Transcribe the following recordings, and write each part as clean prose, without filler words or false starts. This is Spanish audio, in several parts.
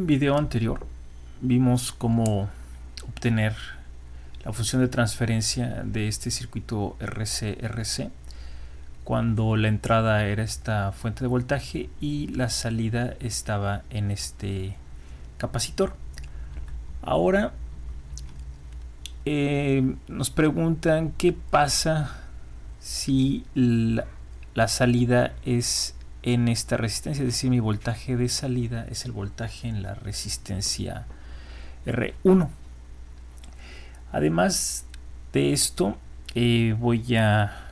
un video anterior vimos cómo obtener la función de transferencia de este circuito RC cuando la entrada era esta fuente de voltaje y la salida estaba en este capacitor. Ahora nos preguntan qué pasa si la salida es en esta resistencia, es decir, mi voltaje de salida es el voltaje en la resistencia R1. Además de esto, voy a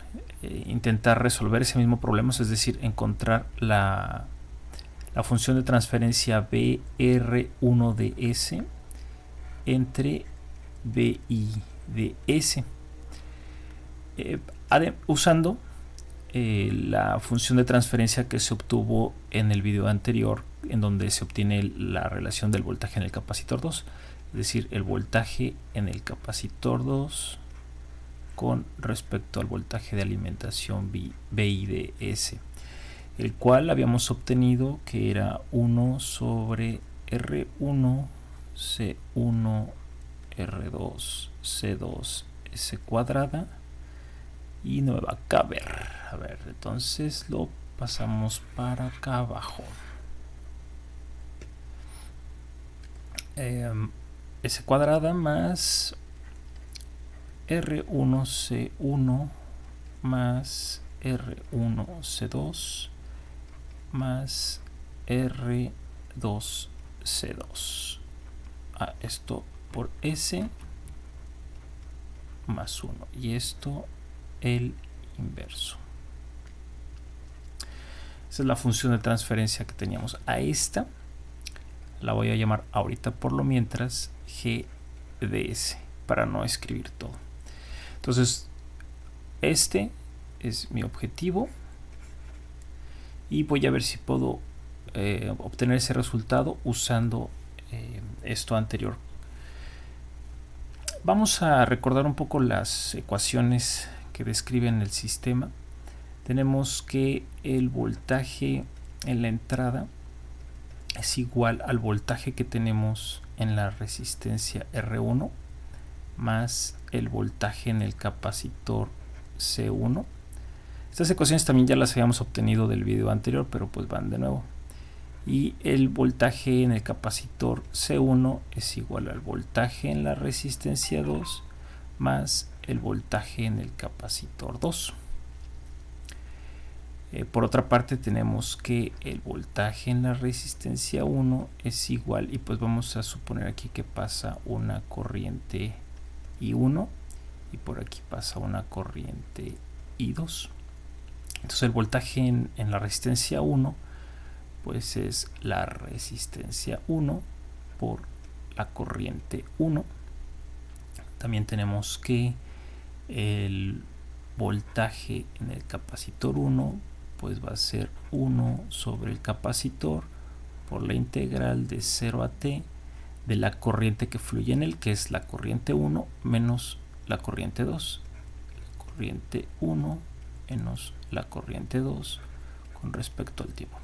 intentar resolver ese mismo problema, es decir, encontrar la función de transferencia BR1 de S entre BI de S, usando la función de transferencia que se obtuvo en el video anterior, en donde se obtiene la relación del voltaje en el capacitor 2, es decir, el voltaje en el capacitor 2 con respecto al voltaje de alimentación BI de S, el cual habíamos obtenido que era 1 sobre R1 C1 R2 C2 S cuadrada, y no me va a caber. A ver, entonces lo pasamos para acá abajo. S cuadrada más R1C1 más R1C2 más R2C2. Esto por S más 1 y esto el inverso. Esa es la función de transferencia que teníamos. A esta la voy a llamar ahorita por lo mientras G de S para no escribir todo. Entonces este es mi objetivo y voy a ver si puedo obtener ese resultado usando esto anterior. Vamos a recordar un poco las ecuaciones que describen el sistema. Tenemos que el voltaje en la entrada es igual al voltaje que tenemos en la resistencia R1 más el voltaje en el capacitor C1. Estas ecuaciones también ya las habíamos obtenido del video anterior, pero pues van de nuevo. Y el voltaje en el capacitor C1 es igual al voltaje en la resistencia 2 más el voltaje en el capacitor 2. Por otra parte tenemos que el voltaje en la resistencia 1 es igual, y pues vamos a suponer aquí que pasa una corriente I1 y por aquí pasa una corriente I2. Entonces el voltaje en la resistencia 1 pues es la resistencia 1 por la corriente 1. También tenemos que el voltaje en el capacitor 1 pues va a ser 1 sobre el capacitor por la integral de 0 a t de la corriente que fluye en él, que es la corriente 1 menos la corriente 2. La corriente 1 menos la corriente 2 con respecto al tiempo.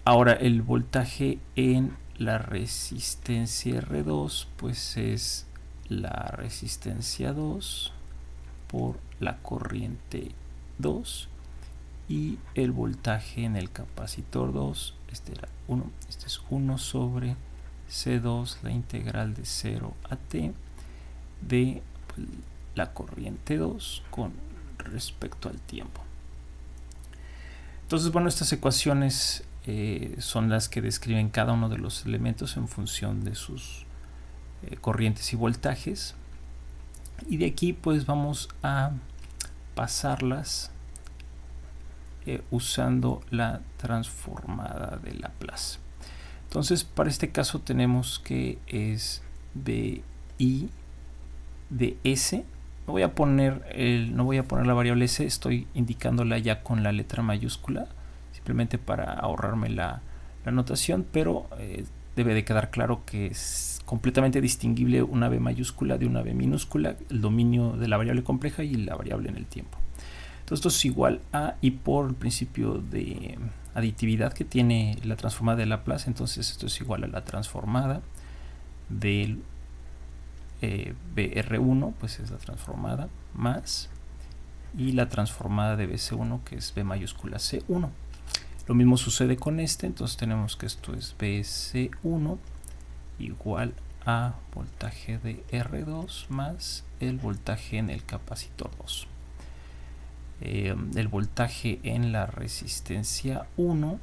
Ahora el voltaje en la resistencia R2 pues es la resistencia 2 por la corriente 2, y el voltaje en el capacitor 2, este era 1, este es 1 sobre C2, la integral de 0 a t de la corriente 2 con respecto al tiempo. Entonces, bueno, estas ecuaciones son las que describen cada uno de los elementos en función de sus corrientes y voltajes, y de aquí pues vamos a pasarlas usando la transformada de Laplace. Entonces para este caso tenemos que es BI de S. No voy a poner la variable S, estoy indicándola ya con la letra mayúscula, simplemente para ahorrarme la notación, pero debe de quedar claro que es completamente distinguible una B mayúscula de una B minúscula, el dominio de la variable compleja y la variable en el tiempo. Entonces esto es igual a, y por el principio de aditividad que tiene la transformada de Laplace. Entonces esto es igual a la transformada del BR1, pues es la transformada, más, y la transformada de BC1, que es B mayúscula C1. Lo mismo sucede con este, entonces tenemos que esto es BC1 igual a voltaje de R2 más el voltaje en el capacitor 2. El voltaje en la resistencia 1,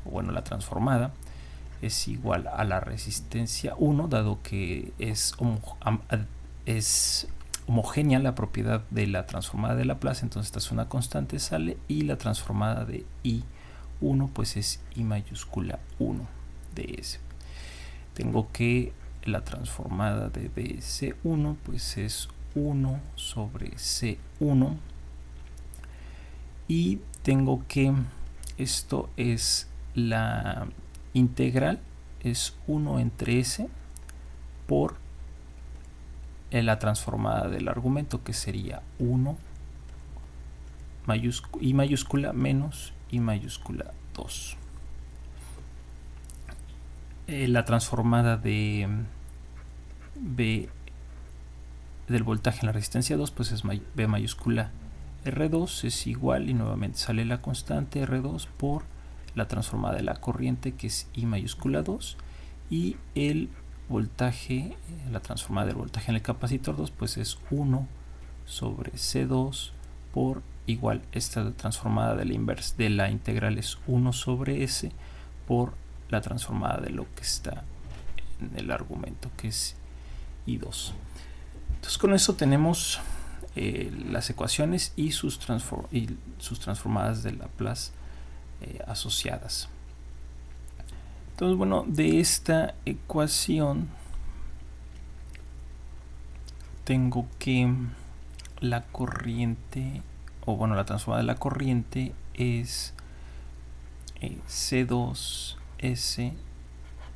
o bueno, la transformada, es igual a la resistencia 1, dado que es homogénea la propiedad de la transformada de Laplace, entonces esta es una constante, sale, y la transformada de I1 pues es I mayúscula 1 de S. Tengo que la transformada de BC1 pues es 1 sobre C1, y tengo que esto es la integral, es 1 entre S por la transformada del argumento, que sería 1 I mayúscula menos I mayúscula 2. La transformada de B del voltaje en la resistencia 2 pues es B mayúscula R2 es igual, y nuevamente sale la constante R2 por la transformada de la corriente, que es I mayúscula 2, y el voltaje, la transformada del voltaje en el capacitor 2 pues es 1 sobre C2 por igual, esta transformada de la inversa de la integral es 1 sobre S por la transformada de lo que está en el argumento, que es I2. Entonces con eso tenemos las ecuaciones y sus transformadas de Laplace asociadas. Entonces, bueno, de esta ecuación tengo que la corriente, o bueno, la transformada de la corriente es C2S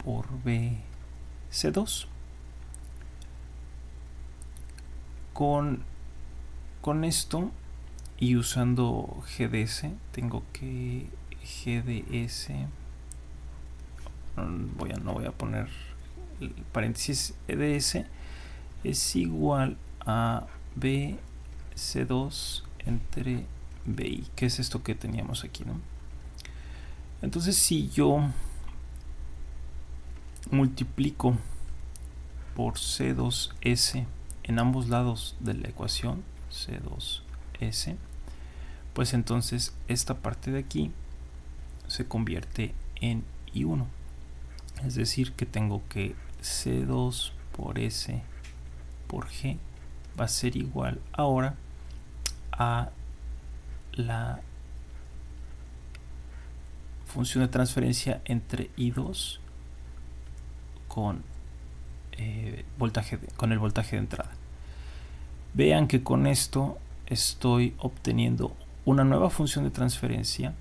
por BC2. Con esto y usando GDS, tengo que GDS, no voy a poner el paréntesis, GDS es igual a BC2 entre BI, que es esto que teníamos aquí, ¿no? Entonces, si yo multiplico por C2S en ambos lados de la ecuación, C2S, pues entonces esta parte de aquí se convierte en I1. Es decir, que tengo que C2 por S por G va a ser igual ahora a la función de transferencia entre I2 con el voltaje de entrada. Vean que con esto estoy obteniendo una nueva función de transferencia,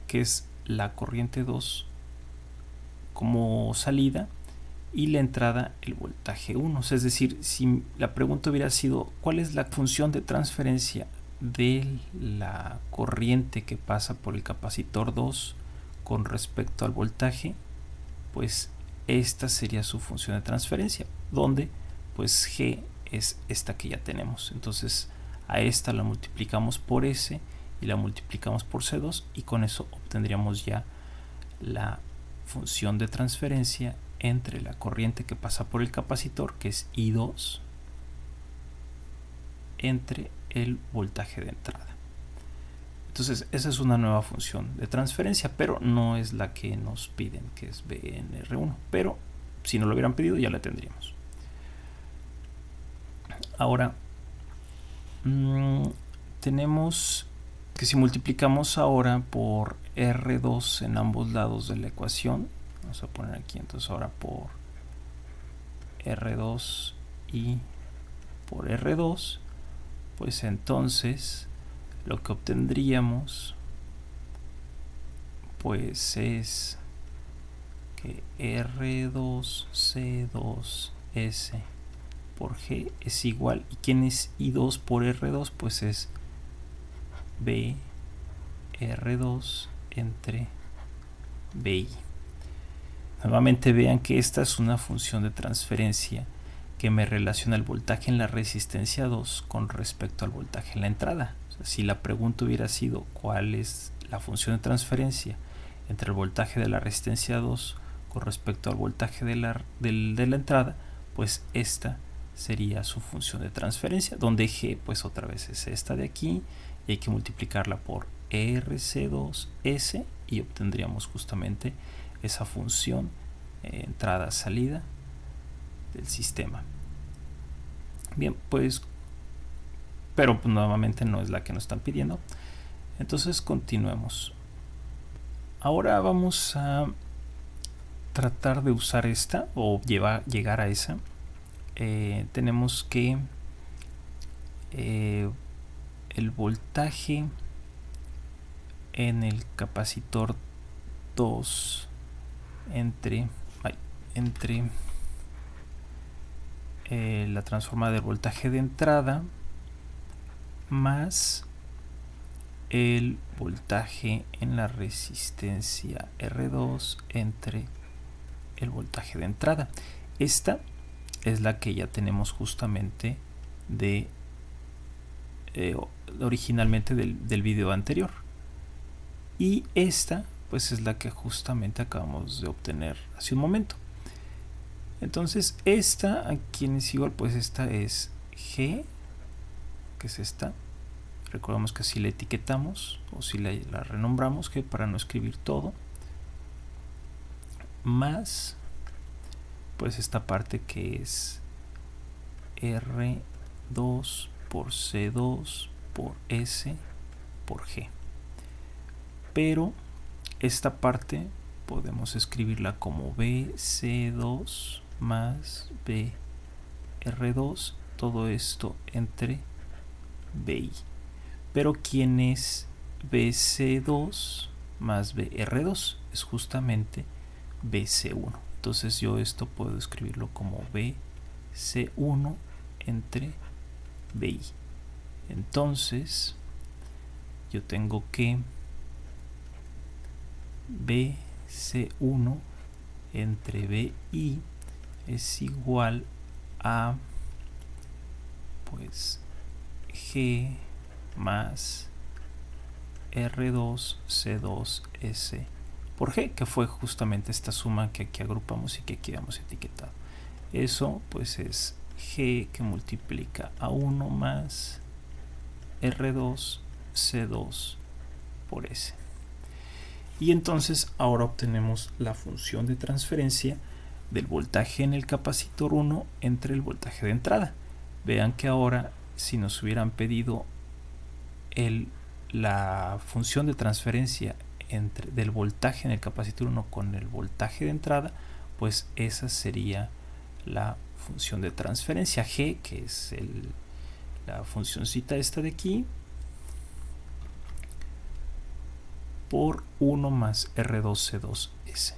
que es la corriente 2 como salida y la entrada el voltaje 1. Es decir, si la pregunta hubiera sido ¿cuál es la función de transferencia de la corriente que pasa por el capacitor 2 con respecto al voltaje? Pues esta sería su función de transferencia, donde pues G es esta que ya tenemos. Entonces a esta la multiplicamos por S y la multiplicamos por C2, y con eso obtendríamos ya la función de transferencia entre la corriente que pasa por el capacitor, que es I2, entre el voltaje de entrada. Entonces esa es una nueva función de transferencia, pero no es la que nos piden, que es BNR1, pero si no lo hubieran pedido ya la tendríamos. Ahora tenemos que si multiplicamos ahora por R2 en ambos lados de la ecuación, vamos a poner aquí entonces ahora por R2 y por R2, pues entonces lo que obtendríamos pues es que R2C2S por G es igual, ¿y quién es I2 por R2? Pues es R2 entre BI. Nuevamente vean que esta es una función de transferencia que me relaciona el voltaje en la resistencia 2 con respecto al voltaje en la entrada. O sea, si la pregunta hubiera sido cuál es la función de transferencia entre el voltaje de la resistencia 2 con respecto al voltaje de la entrada, pues esta sería su función de transferencia, donde G pues otra vez es esta de aquí y hay que multiplicarla por RC2S y obtendríamos justamente esa función entrada-salida del sistema. Bien, pues, pero pues, nuevamente no es la que nos están pidiendo. Entonces continuemos. Ahora vamos a tratar de usar esta o llegar a esa. Tenemos que el voltaje en el capacitor 2 entre la transformada del voltaje de entrada más el voltaje en la resistencia R2 entre el voltaje de entrada. Esta es la que ya tenemos justamente de originalmente del video anterior, y esta pues es la que justamente acabamos de obtener hace un momento. Entonces esta aquí es igual, pues esta es G, que es esta. Recordamos que así la etiquetamos o si la renombramos, G, para no escribir todo, más pues esta parte que es R2 por C2 por S por G. Pero esta parte podemos escribirla como BC2 más BR2, todo esto entre BI. Pero ¿quién es BC2 más BR2? Es justamente BC1. Entonces yo esto puedo escribirlo como BC1 entre BI. Entonces yo tengo que BC1 entre BI es igual a pues G más R2 C2S por G, que fue justamente esta suma que aquí agrupamos y que aquí hemos etiquetado. Eso pues es G que multiplica a 1 más R2 C2 por S. Y entonces ahora obtenemos la función de transferencia del voltaje en el capacitor 1 entre el voltaje de entrada. Vean que ahora si nos hubieran pedido la función de transferencia del voltaje en el capacitor 1 con el voltaje de entrada, pues esa sería la función de transferencia G, que es la funcioncita esta de aquí, por 1 más R2C2S.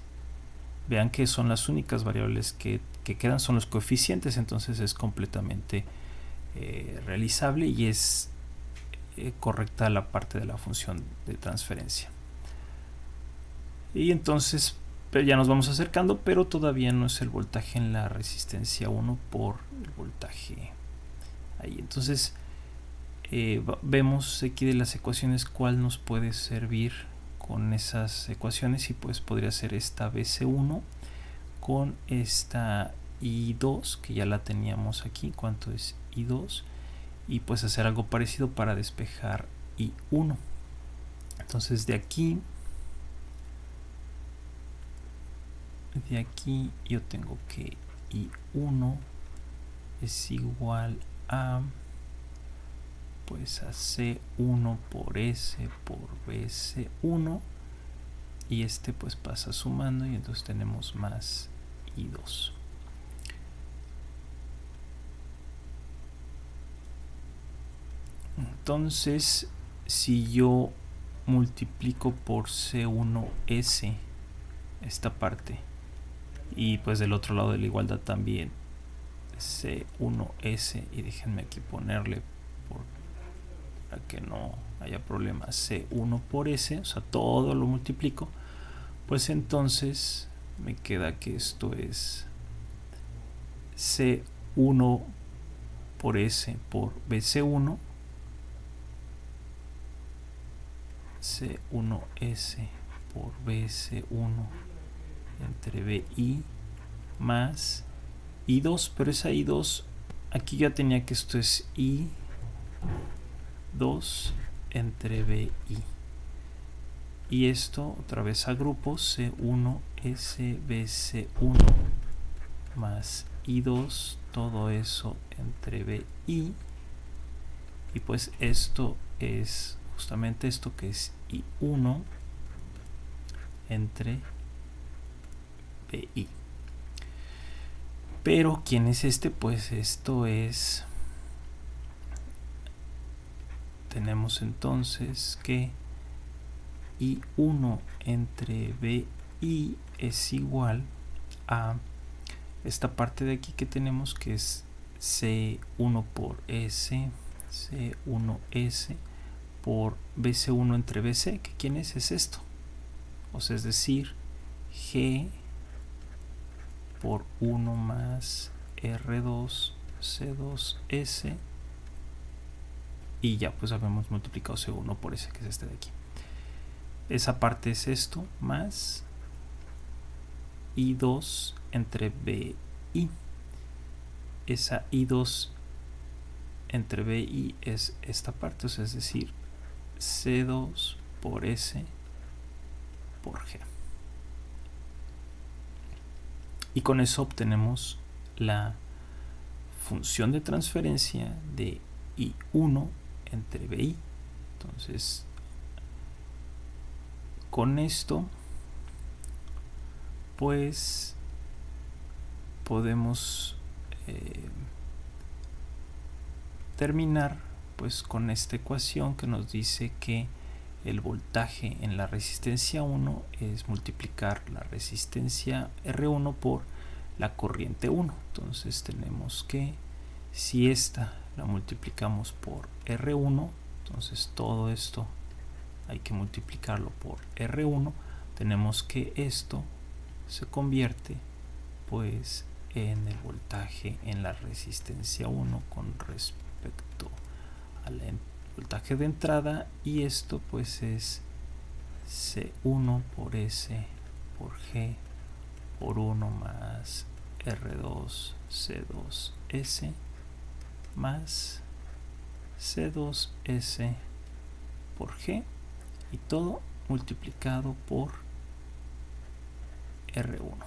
Vean que son las únicas variables que quedan, son los coeficientes, entonces es completamente realizable y es correcta la parte de la función de transferencia. Y entonces ya nos vamos acercando, pero todavía no es el voltaje en la resistencia 1 por el voltaje ahí. Entonces vemos aquí de las ecuaciones cuál nos puede servir con esas ecuaciones, y pues podría ser esta BC1 con esta I2 que ya la teníamos aquí. ¿Cuánto es I2? Y pues hacer algo parecido para despejar I1. Entonces de aquí yo tengo que I1 es igual a pues a C1 por S por BC1, y este pues pasa sumando y entonces tenemos más I2. Entonces si yo multiplico por C1S esta parte, y pues del otro lado de la igualdad también C1S, y déjenme aquí ponerle por para que no haya problema, C1 por S, o sea, todo lo multiplico, pues entonces me queda que esto es C1 por S por BC1, C1S por BS1 entre BI más I2, pero esa I2, aquí ya tenía que esto es I2 entre BI. Y esto otra vez a grupos, C1SBC1 más I2, todo eso entre BI. Y pues esto es justamente esto que es I1 entre BI. Pero ¿quién es este? Pues esto es, tenemos entonces que I1 entre BI es igual a esta parte de aquí que tenemos, que es C1 por S, C1S por BC1 entre BC, que ¿quién es? Es esto. O sea, es decir, G por 1 más R2 C2S, y ya pues habíamos multiplicado C1 por S, que es este de aquí. Esa parte es esto más I2 entre BI. Esa I2 entre BI es esta parte, o sea, es decir, C2 por S por G. Y con eso obtenemos la función de transferencia de I1 entre BI. Entonces, con esto, pues podemos terminar pues con esta ecuación que nos dice que el voltaje en la resistencia 1 es multiplicar la resistencia R1 por la corriente 1. Entonces tenemos que, si esta la multiplicamos por R1, entonces todo esto hay que multiplicarlo por R1, tenemos que esto se convierte pues en el voltaje en la resistencia 1 con respecto al voltaje de entrada, y esto pues es C1 por S por G por 1 más R2 C2S más C2S por G, y todo multiplicado por R1.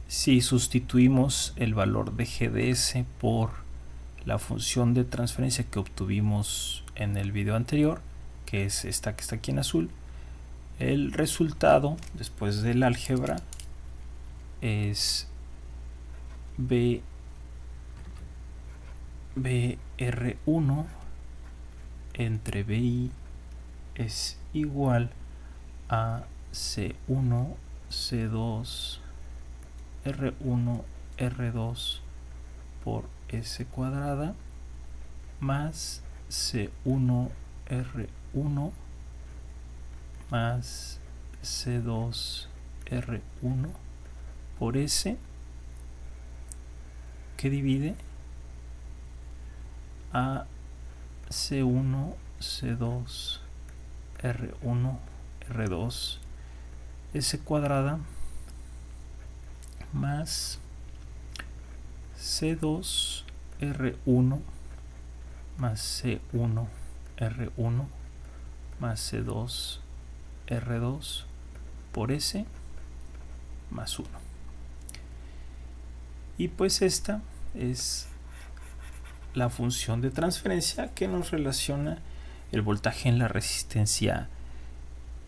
Si sustituimos el valor de GDS por la función de transferencia que obtuvimos en el video anterior, que es esta que está aquí en azul, el resultado después del álgebra es BR1 entre BI es igual a C1 C2 R1 R2 por S cuadrada más C1 R1 más C2 R1 por S, que divide a C1 C2 R1 R2 S cuadrada más C2 R1 más C1 R1 más C2 R2 por S más 1. Y pues esta es la función de transferencia que nos relaciona el voltaje en la resistencia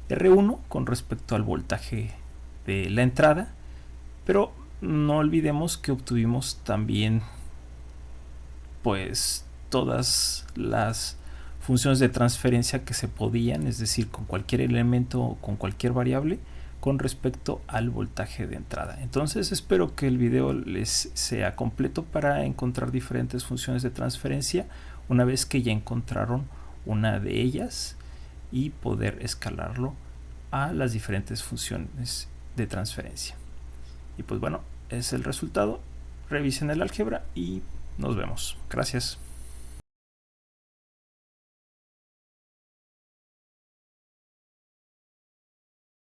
R1 con respecto al voltaje de la entrada, pero no olvidemos que obtuvimos también pues todas las funciones de transferencia que se podían, es decir, con cualquier elemento o con cualquier variable, con respecto al voltaje de entrada. Entonces espero que el video les sea completo para encontrar diferentes funciones de transferencia una vez que ya encontraron una de ellas y poder escalarlo a las diferentes funciones de transferencia. Y pues bueno, es el resultado. Revisen el álgebra y nos vemos. Gracias.